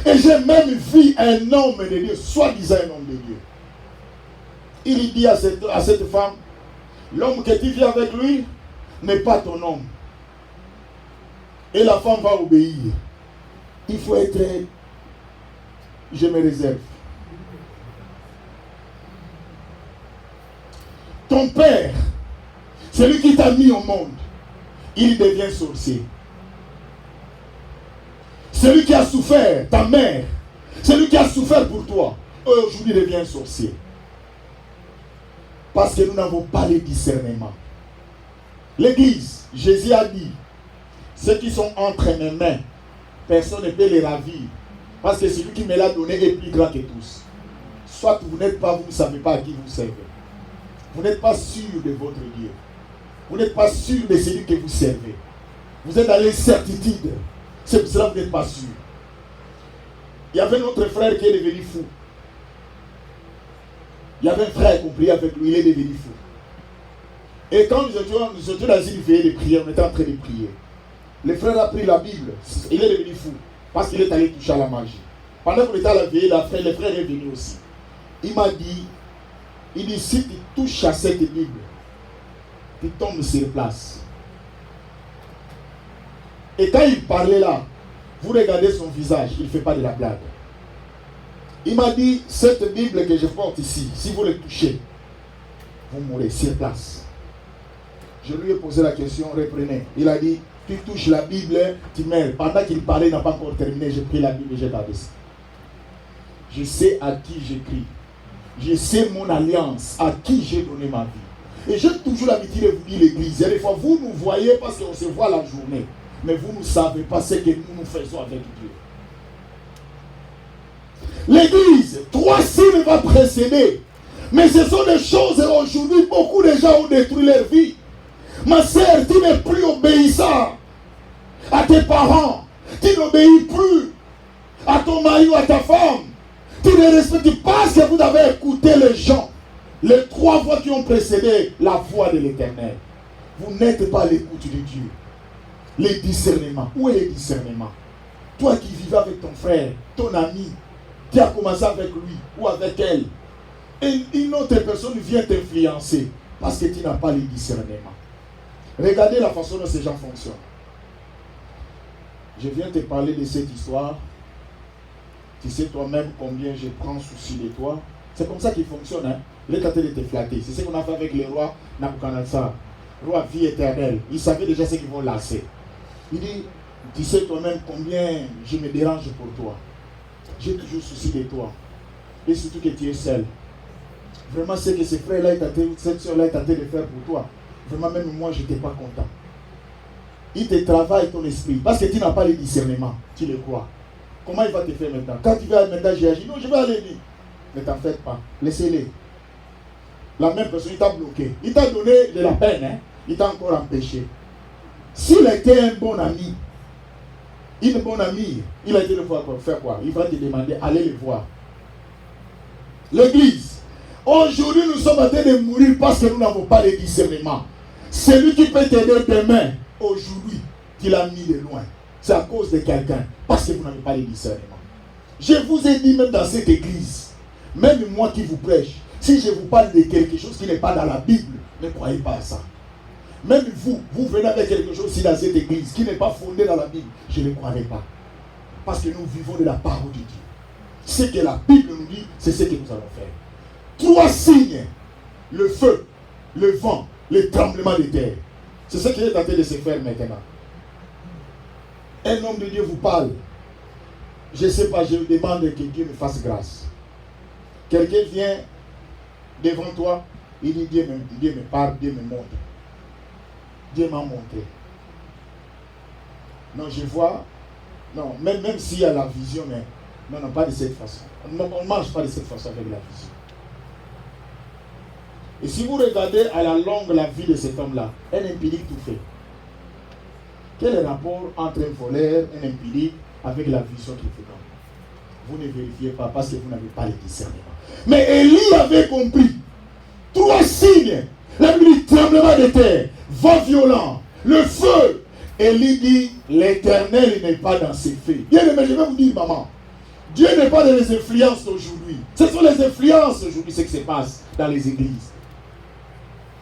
Et j'ai même vu un homme de Dieu, soi-disant un homme de Dieu. Il dit à cette femme, l'homme que tu vis avec lui n'est pas ton homme. Et la femme va obéir. Il faut être... Je me réserve. Ton père, celui qui t'a mis au monde, il devient sorcier. Celui qui a souffert, ta mère, celui qui a souffert pour toi, aujourd'hui devient sorcier. Parce que nous n'avons pas le discernement. L'église, Jésus a dit, ceux qui sont entre mes mains, personne ne peut les ravir. Parce que celui qui me l'a donné est plus grand que tous. Soit vous n'êtes pas, vous ne savez pas à qui vous servez. Vous n'êtes pas sûr de votre Dieu. Vous n'êtes pas sûr de celui que vous servez. Vous êtes dans l'incertitude. C'est pour cela que vous n'êtes pas sûr. Il y avait notre frère qui est devenu fou. Il y avait un frère qui priait avec lui, il est devenu fou. Et quand nous étions dans une veillée de prière, on était en train de prier. Le frère a pris la Bible, il est devenu fou. Parce qu'il est allé toucher à la magie. Pendant qu'on était à la veillée, le frère est venu aussi. Il m'a dit, si tu touches à cette Bible, tu tombes sur place. Et quand il parlait là, vous regardez son visage, il ne fait pas de la blague. Il m'a dit, cette Bible que je porte ici, si vous le touchez, vous mourrez sur place. Je lui ai posé la question, reprenez. Il a dit, tu touches la Bible, tu meurs. Pendant qu'il parlait, il n'a pas encore terminé, j'ai pris la Bible et j'ai baissé. Je sais à qui j'écris. Je sais mon alliance, à qui j'ai donné ma vie. Et j'ai toujours l'habitude de vous dire l'église. Et des fois, vous nous voyez parce qu'on se voit la journée. Mais vous ne savez pas ce que nous faisons avec Dieu. L'église, 3 signes va précéder. Mais ce sont des choses aujourd'hui, beaucoup de gens ont détruit leur vie. Ma sœur, tu n'es plus obéissant à tes parents. Tu n'obéis plus à ton mari ou à ta femme. Tu ne respectes pas parce que vous avez écouté les gens. Les 3 voix qui ont précédé la voix de l'Éternel. Vous n'êtes pas à l'écoute de Dieu. Les discernements. Où est le discernement? Toi qui vivais avec ton frère, ton ami, tu as commencé avec lui ou avec elle. Et une autre personne vient t'influencer parce que tu n'as pas le discernement. Regardez la façon dont ces gens fonctionnent. Je viens te parler de cette histoire. Tu sais toi-même combien je prends souci de toi. C'est comme ça qu'il fonctionne. Hein? Il est tenté de te flatter. C'est ce qu'on a fait avec le roi Nabucodonosor. Roi vie éternelle. Il savait déjà ce qu'ils vont lasser. Il dit, tu sais toi-même combien je me dérange pour toi. J'ai toujours souci de toi. Et surtout que tu es seul. Vraiment, ce que ce frère-là est tenté, cette soeur-là est tenté de faire pour toi. Vraiment, même moi, je n'étais pas content. Il te travaille ton esprit. Parce que tu n'as pas le discernement. Tu le crois. Comment il va te faire maintenant? Quand tu vas maintenant, j'ai agi. Non, je vais aller dire. Ne t'en faites pas. Laissez-les. La même personne, il t'a bloqué. Il t'a donné de la peine. Hein? Il t'a encore empêché. S'il était un bon ami, une bonne amie, il a été le voir faire quoi? Il va te demander, allez le voir. L'église. Aujourd'hui, nous sommes en train de mourir parce que nous n'avons pas de discernement. Celui qui peut t'aider demain, aujourd'hui, tu l'as mis de loin. C'est à cause de quelqu'un. Parce que vous n'avez pas de discernement. Je vous ai dit même dans cette église, même moi qui vous prêche, si je vous parle de quelque chose qui n'est pas dans la Bible, ne croyez pas à ça. Même vous venez avec quelque chose ici dans cette église qui n'est pas fondé dans la Bible, je ne croirai pas. Parce que nous vivons de la parole de Dieu. Ce que la Bible nous dit, c'est ce que nous allons faire. 3 signes: le feu, le vent, le tremblement de terre. C'est ce qui est en train de se faire maintenant. Un homme de Dieu vous parle. Je ne sais pas, je demande que Dieu me fasse grâce. Quelqu'un vient devant toi, il dit Dieu me parle, Dieu me montre. Dieu m'a montré. Non, je vois. Non, même s'il y a la vision, mais non, pas de cette façon. On ne marche pas de cette façon avec la vision. Et si vous regardez à la longue la vie de cet homme-là, un empirique tout fait. Quel est le rapport entre un voleur, un empirique, avec la vision qu'il fait? Vous ne vérifiez pas parce que vous n'avez pas le discernement. Mais Élie avait compris. 3 signes. La Bible dit tremblement de terre, vent violent, le feu. Élie dit, l'Éternel n'est pas dans ses faits. Bien aimé, je vais vous dire, maman, Dieu n'est pas dans les influences d'aujourd'hui. Ce sont les influences aujourd'hui, ce qui se passe dans les églises.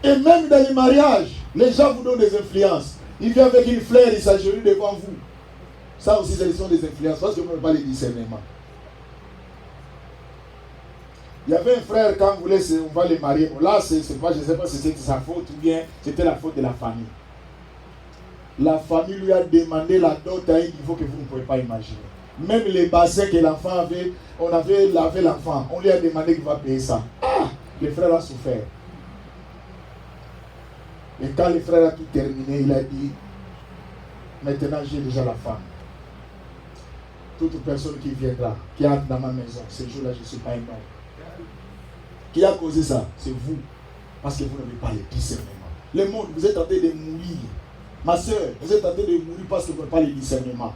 Et même dans les mariages, les gens vous donnent des influences. Il vient avec une fleur, il s'agenouille devant vous. Ça aussi, ce sont des influences, parce que vous n'avez pas le discernement. Il y avait un frère, quand on va les marier, là, c'est pas, je ne sais pas si c'était sa faute ou bien c'était la faute de la famille. La famille lui a demandé la dot à un niveau que vous ne pouvez pas imaginer. Même les bassins que l'enfant avait, on avait lavé l'enfant, on lui a demandé qu'il va payer ça. Ah, le frère a souffert. Et quand le frère a tout terminé, il a dit, maintenant j'ai déjà la femme. Toute personne qui viendra, qui entre dans ma maison, ce jour-là, je ne suis pas un homme. Qui a causé ça? C'est vous. Parce que vous n'avez pas le discernement. Le monde, vous êtes en train de mourir. Ma soeur, vous êtes en train de mourir parce que vous n'avez pas le discernement.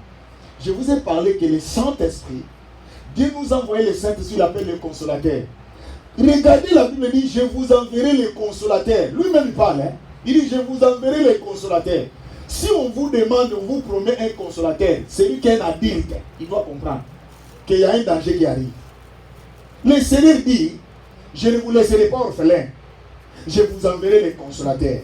Je vous ai parlé que le Saint-Esprit, Dieu nous a envoyé le Saint-Esprit, il appelle le consolateur. Regardez, la Bible dit, je vous enverrai le consolateur. Lui-même il parle, hein? Il dit, je vous enverrai le consolateur. Si on vous demande, on vous promet un consolateur, celui qui est un adulte, il doit comprendre qu'il y a un danger qui arrive. Le Seigneur dit, je ne vous laisserai pas orphelin. Je vous enverrai les consolateurs.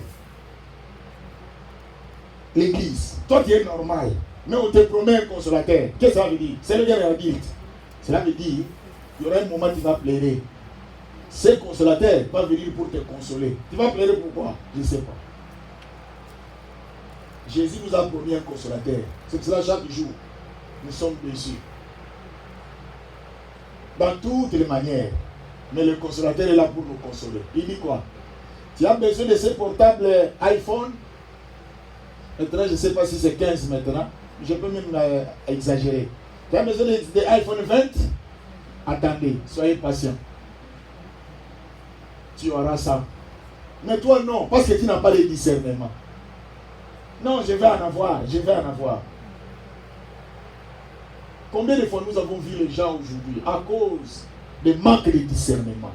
L'église. Toi, tu es normal. Mais on te promet un consolateur. Qu'est-ce que ça veut dire? C'est le gars adulte. Cela veut dire, il y aura un moment où tu vas pleurer. Ce consolateur va venir pour te consoler. Tu vas pleurer pourquoi? Je ne sais pas. Jésus nous a promis un consolateur. C'est pour cela chaque jour, nous sommes déçus. Dans toutes les manières. Mais le consolateur est là pour nous consoler. Il dit quoi? Tu as besoin de ce portable iPhone. Maintenant, je ne sais pas si c'est 15 maintenant. Je peux même exagérer. Tu as besoin de iPhone 20. Attendez, soyez patient. Tu auras ça. Mais toi, non, parce que tu n'as pas de discernement. Non, je vais en avoir, je vais en avoir. Combien de fois nous avons vu les gens aujourd'hui à cause de manque de discernement?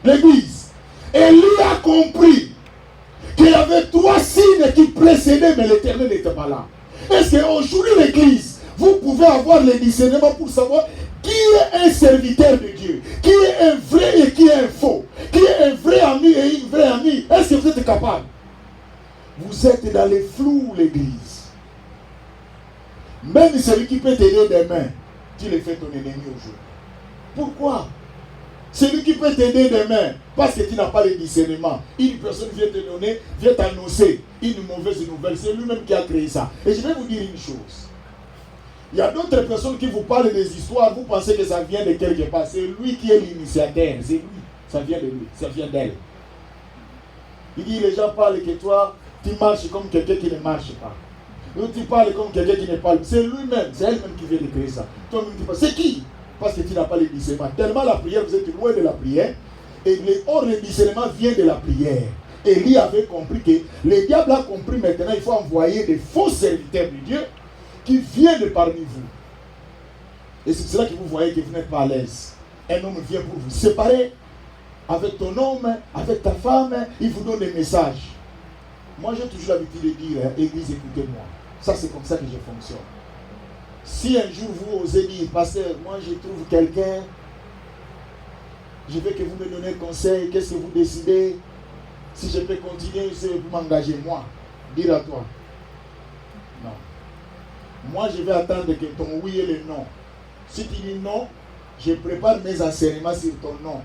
L'église, Élie a compris qu'il y avait 3 signes qui précédaient, mais l'Éternel n'était pas là. Est-ce qu'aujourd'hui, l'église, vous pouvez avoir le discernement pour savoir qui est un serviteur de Dieu, qui est un vrai et qui est un faux? capable. Vous êtes dans les flous, l'église. Même celui qui peut t'aider demain, tu le fais ton ennemi aujourd'hui. Pourquoi? Celui qui peut t'aider demain, parce que tu n'as pas le discernement. Une personne vient te donner, vient t'annoncer une mauvaise nouvelle. C'est lui-même qui a créé ça. Et je vais vous dire une chose. Il y a d'autres personnes qui vous parlent des histoires, vous pensez que ça vient de quelque part. C'est lui qui est l'initiateur. C'est lui. Ça vient de lui. Ça vient d'elle. Il dit, les gens parlent que toi, tu marches comme quelqu'un qui ne marche pas. Ou tu parles comme quelqu'un qui ne parle pas. C'est lui-même. C'est elle-même qui vient de créer ça. Toi-même, tu parles. C'est qui? Parce que tu n'as pas le discernement. Tellement la prière, vous êtes loin de la prière. Et le discernement vient de la prière. Élie avait compris que le diable a compris maintenant, il faut envoyer des faux serviteurs de Dieu qui viennent parmi vous. Et c'est cela que vous voyez que vous n'êtes pas à l'aise. Un homme vient pour vous séparer avec ton homme, avec ta femme, il vous donne des messages. Moi, j'ai toujours l'habitude de dire, Église, écoutez-moi. Ça, c'est comme ça que je fonctionne. Si un jour vous osez dire, pasteur, moi je trouve quelqu'un, je veux que vous me donnez conseil, qu'est-ce que vous décidez? Si je peux continuer, si vous m'engagez, moi, dire à toi. Non. Moi je vais attendre que ton oui et le non. Si tu dis non, je prépare mes enseignements sur ton non.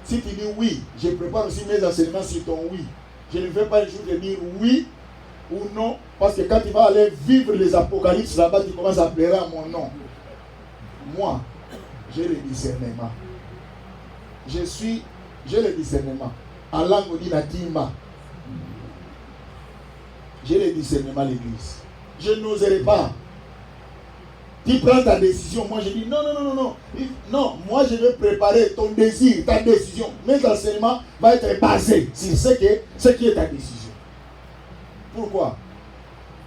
Si tu dis oui, je prépare aussi mes enseignements sur ton oui. Je ne vais pas un jour te dire oui ou non, parce que quand tu vas aller vivre les apocalypses là-bas, tu commences à pleurer à mon nom. Moi, j'ai le discernement. J'ai le discernement. En langue on dit natima. J'ai le discernement, l'église. Je n'oserai pas. Tu prends ta décision. Moi, je dis non, non, non, non, non. Non, moi, je vais préparer ton désir, ta décision. Mes enseignements vont être basés sur ce qui est ta décision. Pourquoi?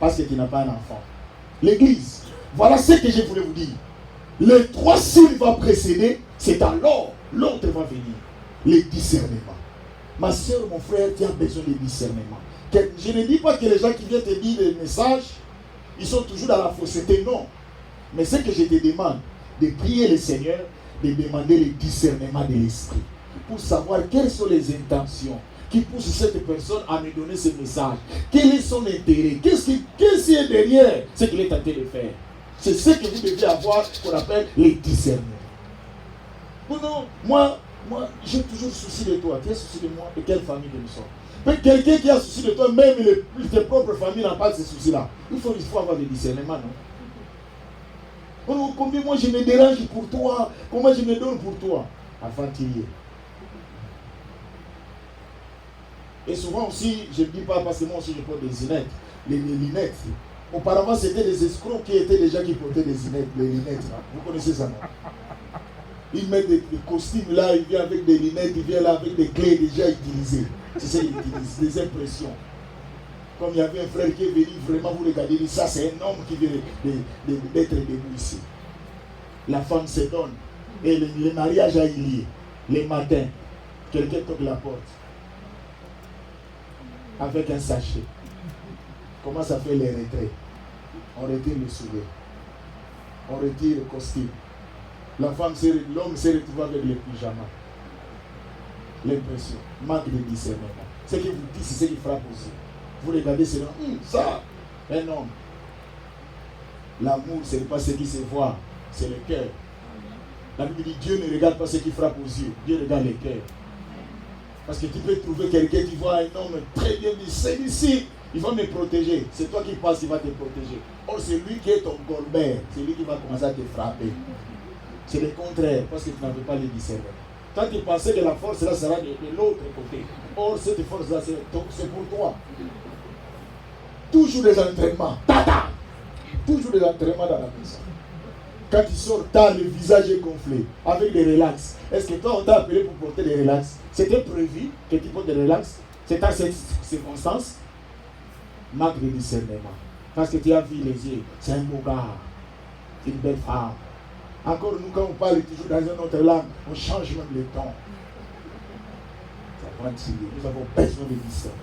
Parce que tu n'as pas un enfant. L'église, voilà ce que je voulais vous dire. Les 3 signes vont précéder, c'est alors l'autre va venir. Le discernement. Ma soeur, mon frère, tu as besoin de discernement. Je ne dis pas que les gens qui viennent te dire des messages, ils sont toujours dans la fausseté, non. Mais ce que je te demande, de prier le Seigneur, de demander le discernement de l'esprit, pour savoir quelles sont les intentions qui poussent cette personne à me donner ce message. Quel est son intérêt? Qu'est-ce qui est derrière ce qu'il est tenté de faire? C'est ce que vous devez avoir, qu'on appelle le discernement. Non, moi, j'ai toujours souci de toi. Tu as souci de moi? De quelle famille que nous sommes? Mais quelqu'un qui a souci de toi, même tes propres familles n'ont pas de ces soucis-là. Il faut avoir le discernement, non? Combien moi je me dérange pour toi? Comment je me donne pour toi? Aventurier. Et souvent aussi, je ne dis pas parce que moi aussi je porte des lunettes. Les lunettes. Auparavant, c'était des escrocs qui étaient déjà qui portaient des lunettes. Les lunettes, là. Vous connaissez ça, non? Ils mettent des costumes là, ils viennent avec des lunettes, ils viennent là avec des clés déjà utilisées. C'est ça qu'ils utilisent, des impressions. Comme il y avait un frère qui est venu, vraiment vous regardez, il dit ça c'est un homme qui vient d'être debout ici. La femme se donne. Et le mariage a eu lieu. Le matin, quelqu'un toque la porte. Avec un sachet. Comment ça fait les retraits? On retire le soulier. On retire le costume. L'homme s'est retrouvé avec le pyjama. L'impression. Manque de discernement. Ce qui vous dit, c'est ce qui frappe aussi. Vous regardez cela, ça, un homme. L'amour, ce n'est pas ce qui se voit, c'est le cœur. La Bible dit, Dieu ne regarde pas ce qui frappe aux yeux, Dieu regarde le cœur. Parce que tu peux trouver quelqu'un qui voit un homme très bien dit, c'est ici, il va me protéger. C'est toi qui passes, il va te protéger. Or, c'est lui qui est ton Golbert, c'est lui qui va commencer à te frapper. C'est le contraire, parce que tu n'avais pas le discernement. Quand tu pensais que la force là sera de l'autre côté, or cette force là c'est pour toi. Toujours des entraînements. Tata! Toujours des entraînements dans la maison. Quand tu sors tard, le visage est gonflé, avec des relax. Est-ce que toi, on t'a appelé pour porter des relax? C'était prévu que tu portes des relax? C'est à cette circonstance? Manque de discernement. Parce que tu as vu les yeux. C'est un beau gars. Une belle femme. Encore nous, quand on parle toujours dans une autre langue, on change même le ton. Ça prend tirer. Nous avons besoin de discernement.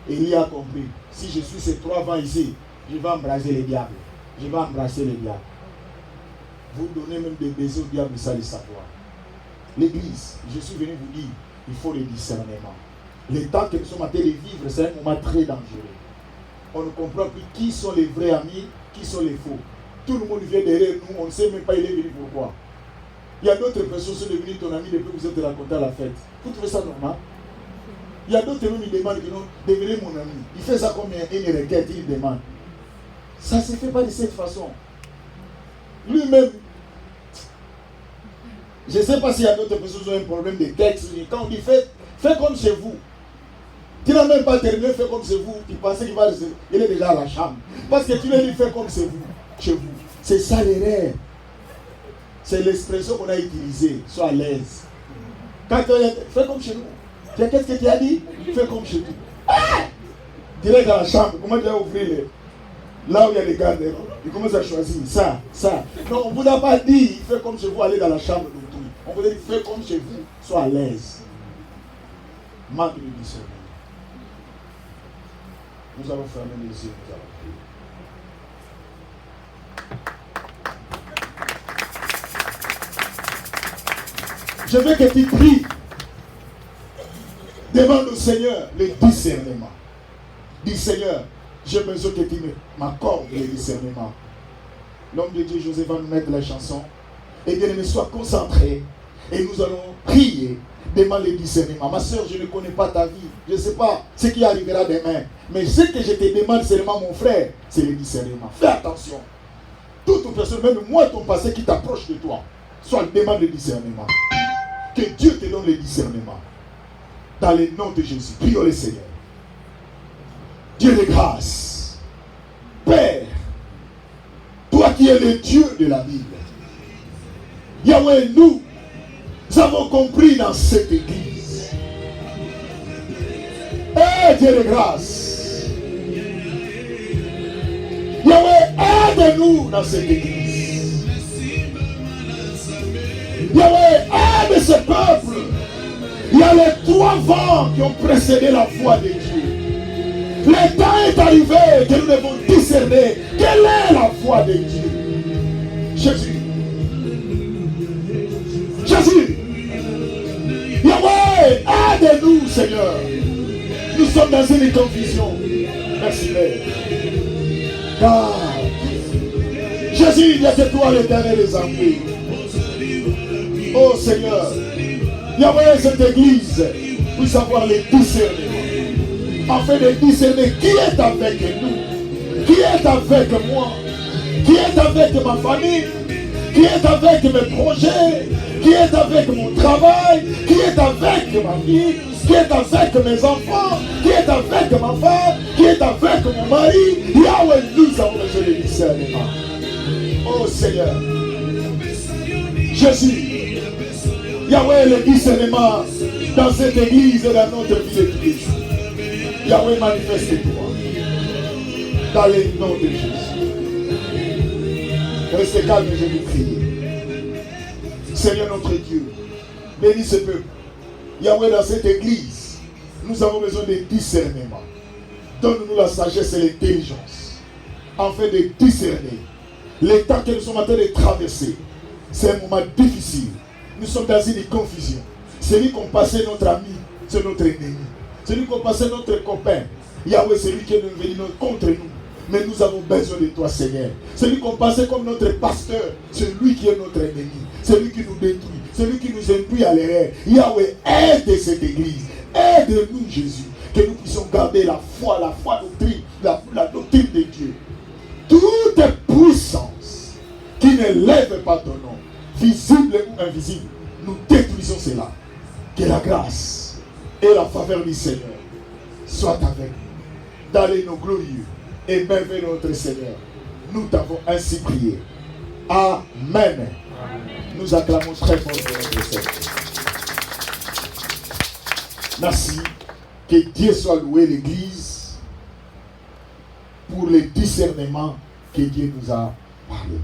Élie a compris, si je suis ces 3 vents ici, je vais embrasser les diables. Je vais embrasser les diables. Vous donnez même des baisers au diable sans le savoir. L'église, je suis venu vous dire, il faut le discernement. Les temps que nous sommes en train de vivre, c'est un moment très dangereux. On ne comprend plus qui sont les vrais amis, qui sont les faux. Tout le monde vient derrière nous, on ne sait même pas il est venu pourquoi. Il y a d'autres personnes qui sont devenues ton ami depuis que vous êtes rencontrés à la fête. Vous trouvez ça normal? Il y a d'autres qui me demandent que non, devenez mon ami. Il fait ça comme une requête, il demande. Ça ne se fait pas de cette façon. Lui-même, je ne sais pas s'il y a d'autres personnes qui ont un problème de texte. Quand on dit fais comme chez vous. Tu n'as même pas terminé, fais comme chez vous. Tu pensais qu'il va rester. Il est déjà à la chambre. Parce que tu lui as dit fais comme chez vous. C'est ça l'erreur. C'est l'expression qu'on a utilisée. Sois à l'aise. Quand tu as dit fais comme chez nous. Qu'est-ce que tu as dit? Fais comme chez nous. Ah! Direct dans la chambre. Comment tu vas ouvrir là où il y a les gardes? Il commence à choisir ça. Non, on ne vous a pas dit fais comme chez vous, allez dans la chambre de tout. On vous a dit fais comme chez vous, sois à l'aise. Manque de discernement. Nous allons fermer les yeux, nous allons prier. Je veux que tu pries. Demande au Seigneur le discernement. Dis Seigneur, j'ai besoin que tu m'accordes le discernement. L'homme de Dieu Joseph va nous mettre la chanson. Et bien aimé, sois concentré. Et nous allons prier. Demande le discernement. Ma soeur, je ne connais pas ta vie. Je ne sais pas ce qui arrivera demain. Mais ce que je te demande seulement, mon frère, c'est le discernement. Fais attention. Toute personne, même moi, ton passé qui t'approche de toi, soit demande le discernement. Que Dieu te donne le discernement. Dans le nom de Jésus. Prions le Seigneur. Dieu de grâce. Père, toi qui es le Dieu de la Bible. Yahweh, nous avons compris dans cette église. Dieu de grâce. Yahweh, aide-nous dans cette église. Yahweh, aide ce peuple. Il y a les 3 vents qui ont précédé la voix de Dieu. Le temps est arrivé que nous devons discerner quelle est la voix de Dieu. Jésus. Yahweh, aide-nous, Seigneur. Nous sommes dans une confusion. Merci, Père. Car Jésus, il n'y a que toi l'Éternel des armées. Oh Seigneur, Yahweh, cette église puisse avoir les discernements. Afin de discerner qui est avec nous, qui est avec moi, qui est avec ma famille, qui est avec mes projets, qui est avec mon travail, qui est avec ma vie, qui est avec mes enfants, qui est avec ma femme, qui est avec mon mari. Yahweh, nous avons besoin de discernement. Oh Seigneur, Jésus, Yahweh, le discernement dans cette église et dans notre vie d'église. Yahweh, manifeste-toi dans le nom de Jésus. Restez calme, je vous prie. Seigneur notre Dieu, bénis ce peuple. Yahweh, dans cette église, nous avons besoin de discernement. Donne-nous la sagesse et l'intelligence afin de discerner les temps que nous sommes en train de traverser. C'est un moment difficile. Nous sommes dans une confusion. Celui qu'on passait notre ami, c'est notre ennemi. Celui qu'on passait notre copain, Yahweh, c'est lui qui est venu contre nous. Mais nous avons besoin de toi, Seigneur. Celui qu'on passait comme notre pasteur, c'est lui qui est notre ennemi. C'est lui qui nous détruit. C'est lui qui nous induit à l'erreur. Yahweh, aide cette église. Aide-nous, Jésus. Que nous puissions garder la foi doctrine, la doctrine de Dieu. Toute puissance qui ne lève pas ton nom, visible ou invisible, nous détruisons cela. Que la grâce et la faveur du Seigneur soient avec nous. Dans les noms glorieux et merveilleux notre Seigneur, nous t'avons ainsi prié. Amen. Nous acclamons très fort notre Seigneur. Merci. Que Dieu soit loué, l'Église, pour les discernements que Dieu nous a parlé.